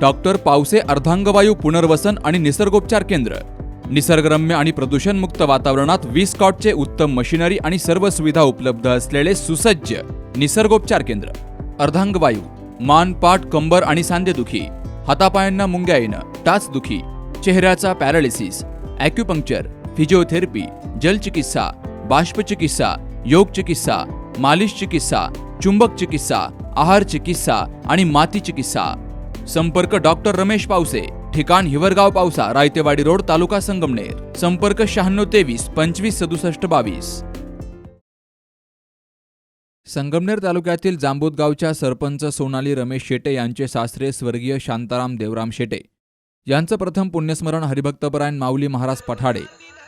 Doctor Pawase अर्धांगवायू पुनर्वसन आणि निसर्गोपचार केंद्र. निसर्गरम्य आणि प्रदूषणमुक्त वातावरणात 20 कॉटचे उत्तम मशिनरी आणि सर्व सुविधा उपलब्ध असलेले सुसज्ज निसर्गोपचार केंद्र. अर्धांगवायू, मान, पाठ, कंबर आणि सांधेदुखी, हातापायांना मुंग्या येणं, टाचदुखी, चेहऱ्याचा पॅरालिसिस, ॲक्युपंक्चर, फिजिओथेरपी, जलचिकित्सा, बाष्पचिकित्सा, योग चिकित्सा, मालिश चिकित्सा, चुंबक चिकित्सा, आहार चिकित्सा आणि माती चिकित्सा. संपर्क डॉक्टर रमेश पावसे, ठिकाण हिवरगाव पावसा, रायतेवाडी रोड, तालुका संगमनेर. संपर्क 9623 25 67 22. संगमनेर तालुक्यातील जांबूत गावच्या सरपंच सोनाली रमेश शेटे यांचे सासरे स्वर्गीय शांताराम देवराम शेटे यांचं प्रथम पुण्यस्मरण हरिभक्तपरायण माऊली महाराज पठाडे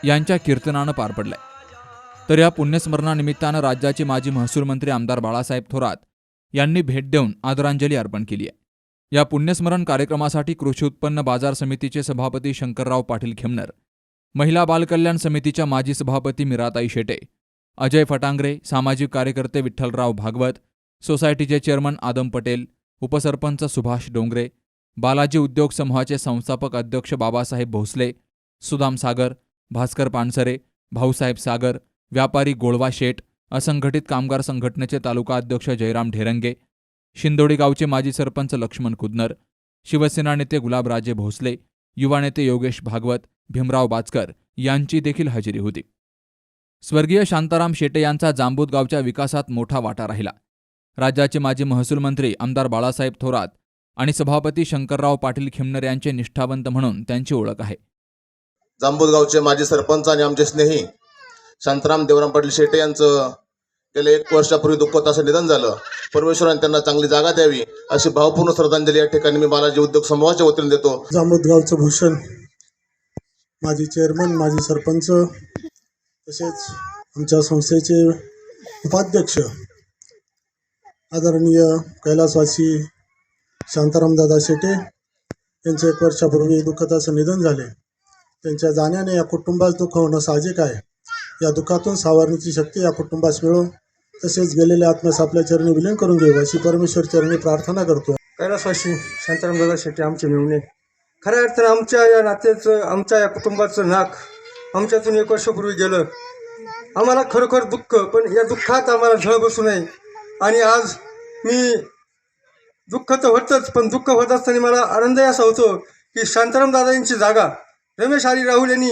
यांच्या कीर्तनानं पार पडलंय. तर या पुण्यस्मरणानिमित्तानं राज्याचे माजी महसूल मंत्री आमदार बाळासाहेब थोरात यांनी भेट देऊन आदरांजली अर्पण केली आहे. या पुण्यस्मरण कार्यक्रमासाठी कृषी उत्पन्न बाजार समितीचे सभापती शंकरराव पाटील खेमनर, महिला बालकल्याण समितीच्या माजी सभापती मीराताई शेटे, अजय फटांगरे, सामाजिक कार्यकर्ते विठ्ठलराव भागवत, सोसायटीचे चेअरमन आदम पटेल, उपसरपंच सुभाष डोंगरे, बालाजी उद्योग समूहाचे संस्थापक अध्यक्ष बाबासाहेब भोसले, सुदाम सागर, भास्कर पानसरे, भाऊसाहेब सागर, व्यापारी गोळवा शेठ, असंघटित कामगार संघटनेचे तालुका अध्यक्ष जयराम ढेरंगे, शिंदोडी गावचे माजी सरपंच लक्ष्मण कुदनर, शिवसेना नेते गुलाबराजे भोसले, युवा नेते योगेश भागवत, भीमराव बाचकर यांची देखील हजेरी होती. स्वर्गीय शांताराम शेटे यांचा जांबूत गावच्या विकासात मोठा वाटा राहिला. राज्याचे माजी महसूल मंत्री आमदार बाळासाहेब थोरात आणि सभापती शंकरराव पाटील खेमनर यांचे निष्ठावंत म्हणून त्यांची ओळख आहे. जांबूत गावचे माजी सरपंच आणि आमचे स्नेही शांताराम देवराम पाटील शेटे यांचं गेल्या 1 वर्षापूर्वी दुःखद असं निधन झालं. परमेश्वराने त्यांना चांगली जागा द्यावी अशी भावपूर्ण श्रद्धांजली या ठिकाणी मी बालाजी उद्योग समूहाच्या वतीने देतो. जांबूत गावचं भूषण, माजी चेअरमन, माजी सरपंच, तसेच आमच्या संस्थेचे उपाध्यक्ष आदरणीय कैलासवासी शांतारामदादा शेटे यांचे 1 वर्षापूर्वी दुःखद असं निधन झाले. त्यांच्या जाण्याने या कुटुंबास दुःख होणं साहजिक आहे. या दुःखातून सावरण्याची शक्ती या कुटुंबास मिळो, तसेच गेलेल्या आत्म्यास आपल्या चरणी विलीन करून घेऊ अशी परमेश्वर चरणी प्रार्थना करतो. कैलासवासी शांतारामदादा शेटे आमचे मिळवणे, खऱ्या अर्थानं आमच्या या नात्याचं, आमच्या या कुटुंबाचं नाक आमच्यातून 1 वर्षापूर्वी गेलं. आम्हाला खरोखर दुःख, पण या दुःखात आम्हाला झळ बसू नये. आणि आज मी दुःख तर होतंच, पण दुःख होत असताना मला आनंद असा होतो की शांतारामदादा यांची जागा रमेश हरी राहुल यांनी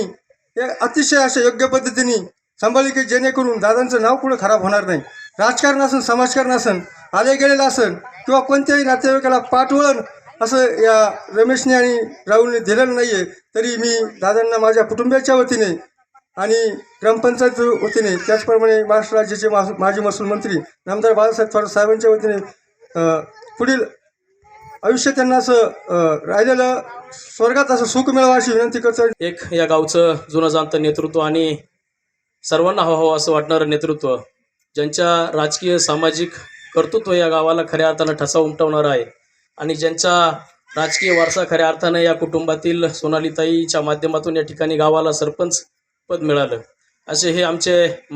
अतिशय अशा योग्य पद्धतीने सांभाळली की जेणेकरून दादांचं नाव कुठं खराब होणार नाही. राजकारण असन, समाजकारण असन, आले गेलेलं असन किंवा कोणत्याही नातेवाईकाला पाठवण असं या रमेशने आणि राहुलने दिलेलं नाही आहे. तरी मी दादांना माझ्या कुटुंबियाच्या वतीने आणि ग्रामपंचायत वतीने, त्याचप्रमाणे महाराष्ट्र राज्याचे माजी महसूल मंत्री आमदार बाळासाहेब थोरात साहेबांच्या वतीने पुढील आयुष्य त्यांना असं राहिलेलं स्वर्गात असं सुख मिळावं अशी विनंती करतो. एक या गावचं जुनं जाणतं नेतृत्व आणि सर्वांना हवं असं वाटणारं नेतृत्व, ज्यांच्या राजकीय सामाजिक कर्तृत्व या गावाला खऱ्या अर्थानं ठसा उमटवणार आहे आणि ज्यांचा राजकीय वारसा खऱ्या अर्थानं या कुटुंबातील सोनालीताईच्या माध्यमातून या ठिकाणी गावाला सरपंच पद मिळालं, असे हे आमचे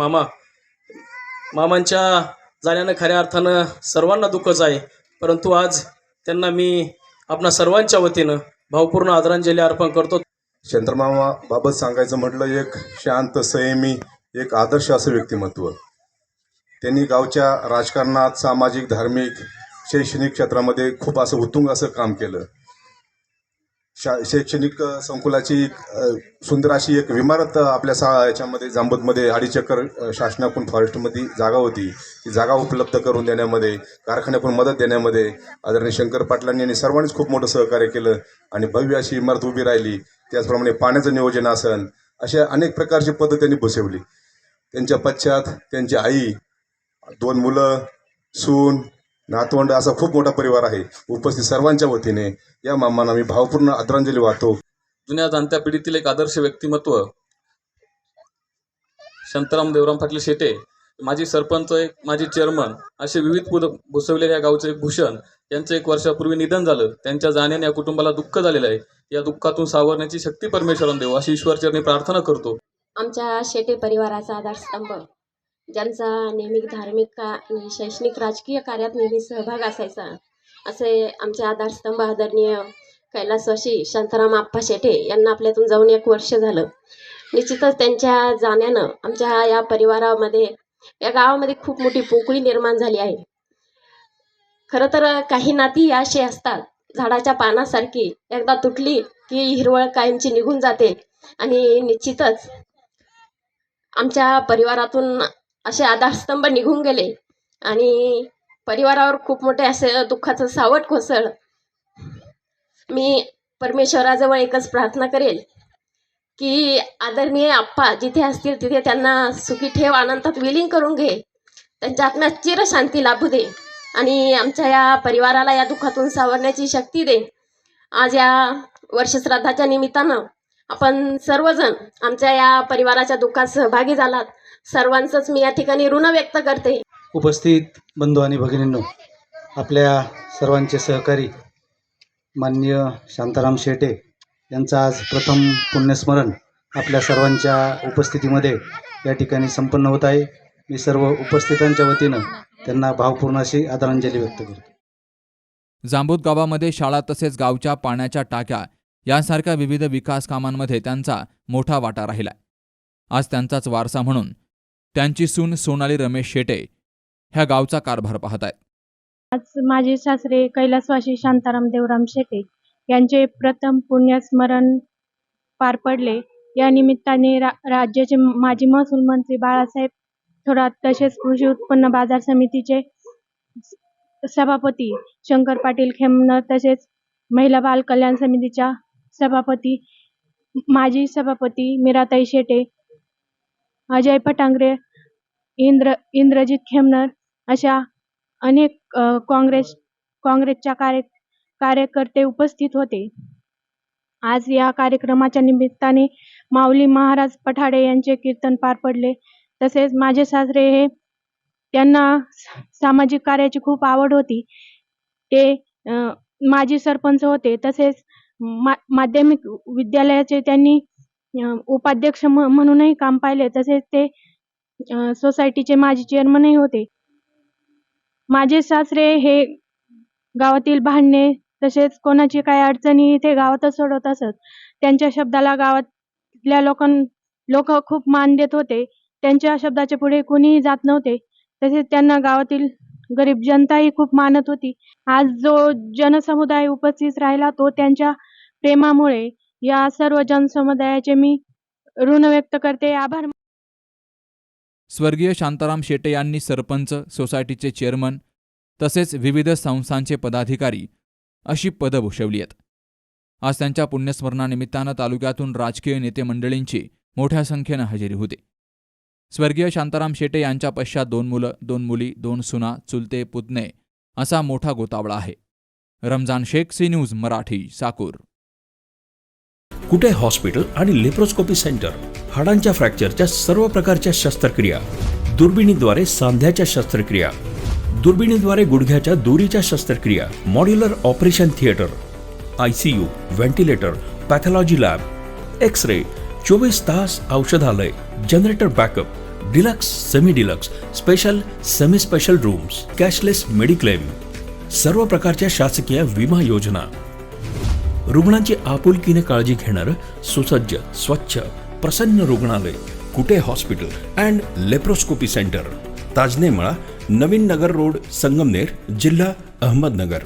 मामांच्या जाण्यानं खऱ्या अर्थानं सर्वांना दुःखच आहे. परंतु आज त्यांना मी आपणा सर्वांच्या वतीनं भावपूर्ण आदरांजली अर्पण करतो. शांतारामा बाबत सांगायचं म्हटलं, एक शांत, संयमी, एक आदर्श असं व्यक्तिमत्व. त्यांनी गावच्या राजकारणात, सामाजिक, धार्मिक, शैक्षणिक क्षेत्रामध्ये खूप असं उत्तुंग असं काम केलं. शैक्षणिक संकुलाची सुंदर अशी एक इमारत आपल्या याच्यामध्ये जांबूतमध्ये 2.5 एकर शासनाकडून फॉरेस्टमध्ये जागा होती. ती जागा उपलब्ध करून देण्यामध्ये, कारखान्याकडून मदत देण्यामध्ये आदरणीय शंकर पाटलांनी आणि सर्वांनीच खूप मोठं सहकार्य केलं आणि भव्य अशी इमारत उभी राहिली. त्याचप्रमाणे पाण्याचं नियोजन असन, अशा अनेक प्रकारची पद्धत त्यांनी बसवली. त्यांच्या पश्चात त्यांची आई, 2 मुलं, सून, नातवंड असा खूप मोठा परिवार आहे. उपस्थित सर्वांच्या वतीने या मामांना मी भावपूर्ण आदरांजली वाहतो. जुन्या जाणत्या पिढीतील एक आदर्श व्यक्तिमत्व शांताराम देवराम पाटील शेटे, माजी सरपंच, एक माजी चेअरमन, असे विविध पद भूषवलेल्या या गावचे एक भूषण यांचं 1 वर्षापूर्वी निधन झालं. त्यांच्या जाण्याने या कुटुंबाला दुःख झालेलं आहे. या दुःखातून सावरण्याची शक्ती परमेश्वराने देऊ अशी ईश्वरचरणी प्रार्थना करतो. आमच्या शेटे परिवाराचा आधारस्तंभ, ज्यांचा नेहमी धार्मिक आणि शैक्षणिक राजकीय कार्यात नेहमी सहभाग असायचा, असे आमचे आधारस्तंभ आदरणीय कैलासवासी शांताराम आप्पा शेटे यांना आपल्यातून जाऊन 1 वर्ष झालं. निश्चितच त्यांच्या जाण्यानं आमच्या या परिवारामध्ये, या गावामध्ये खूप मोठी पोकळी निर्माण झाली आहे. खरं तर काही नाती अशी असतात, झाडाच्या पानासारखी, एकदा तुटली की हिरवळ कायमची निघून जाते. आणि निश्चितच आमच्या परिवारातून असे आधारस्तंभ निघून गेले आणि परिवारावर खूप मोठे असे दुःखाचं सावट कोसळलं. मी परमेश्वराजवळ एकच प्रार्थना करेल की आदरणीय आप्पा जिथे असतील तिथे त्यांना सुखी ठेव, आनंदात विलीन करून घे, त्यांच्या आत्म्यात चिरशांती लाभू दे आणि आमच्या या परिवाराला या दुःखातून सावरण्याची शक्ती दे. आज या वर्षश्राद्धाच्या निमित्तानं आपण सर्वजण आमच्या या परिवाराच्या दुःखात सहभागी झालात. सर्वांचंच मी या ठिकाणी ऋण व्यक्त करते. उपस्थित बंधू आणि भगिनींनो, आपल्या सर्वांचे सहकारी माननीय शांताराम शेटे यांचं आज प्रथम पुण्यस्मरण आपल्या सर्वांच्या उपस्थितीमध्ये या ठिकाणी संपन्न होत आहे. मी सर्व उपस्थितांच्या वतीनं त्यांना भावपूर्ण अशी आदरांजली व्यक्त करतो. जांबूद गावामध्ये शाळा तसेच गावच्या पाण्याच्या टाक्या यांसारख्या विविध विकास कामांमध्ये त्यांचा मोठा वाटा राहिला. आज त्यांचाच वारसा म्हणून त्यांची सून सोनाली रमेश शेटे ह्या गावचा कारभार पाहत आहेत. आज माझे सासरे कैलासवासी शांताराम देवराम शेटे यांचे प्रथम पुण्यस्मरण पार पडले. या निमित्ताने राज्याचे माजी महसूल मंत्री बाळासाहेब थोरात तसेच कृषी उत्पन्न बाजार समितीचे सभापती शंकर पाटील खेमनर तसेच महिला बाल कल्याण समितीच्या सभापती माजी सभापती मीराताई शेटे, अजय पटांगरे, इंद्रजित खेमनर अशा अनेक काँग्रेसच्या कार्यकर्ते उपस्थित होते. आज या कार्यक्रमाच्या निमित्ताने माऊली महाराज पठाडे यांचे कीर्तन पार पडले. तसेच माझे सासरे हे त्यांना सामाजिक कार्याची खूप आवड होती. ते माजी सरपंच होते. तसेच माध्यमिक विद्यालयाचे त्यांनी उपाध्यक्ष म्हणूनही काम पाहिले. तसेच ते सोसायटीचे माजी चेअरमनही होते. माझे सासरे हे गावातील भांडणे तसेच कोणाची काय अडचणी ते गावातच सोडवत असत. त्यांच्या शब्दाला गावातल्या लोक खूप मान देत होते. त्यांच्या शब्दाच्या पुढे कोणीही जात नव्हते. तसेच त्यांना गावातील गरीब जनताही खूप मानत होती. आज जो जनसमुदाय उपस्थित राहिला तो त्यांच्या प्रेमामुळे. या सर्व जनसमुदायाचे मी ऋण व्यक्त करते, आभार. स्वर्गीय शांताराम शेटे यांनी सरपंच, सोसायटीचे चेअरमन तसेच विविध संस्थांचे पदाधिकारी अशी पदं भूषवली आहेत. आज त्यांच्या पुण्यस्मरणानिमित्तानं तालुक्यातून राजकीय नेते मंडळींची मोठ्या संख्येनं हजेरी होती. स्वर्गीय शांताराम शेटे यांच्या पश्चात 2 मुलं, 2 मुली, 2 सुना, चुलते, पुतणे असा मोठा गोतावळा आहे. Ramzan Shaikh, C news Marathi, Sakur. कुठे हॉस्पिटल आणि लेप्रोस्कोपी सेंटर, हाडांच्या फ्रॅक्चरच्या सर्व प्रकारच्या शस्त्रक्रिया, दुर्बिणीद्वारे सांध्याच्या शस्त्रक्रिया, दुर्बिणीद्वारे गुडघ्याच्या दोरीच्या शस्त्रक्रिया, modular operation theatre, ICU, ventilator, pathology lab, X-ray, 24 तास औषधालय, generator backup, deluxe, semi deluxe, special, semi special rooms, cashless mediclaim, सर्व प्रकारच्या शासकीय विमा योजना, रुग्णांची आपुलकीने काळजी घेणारं सुसज्ज, स्वच्छ, प्रसन्न रुग्णालय, Kute hospital and laparoscopy centre, Tajne Mala, Navin Nagar road, Sangamner, जिल्हा अहमदनगर.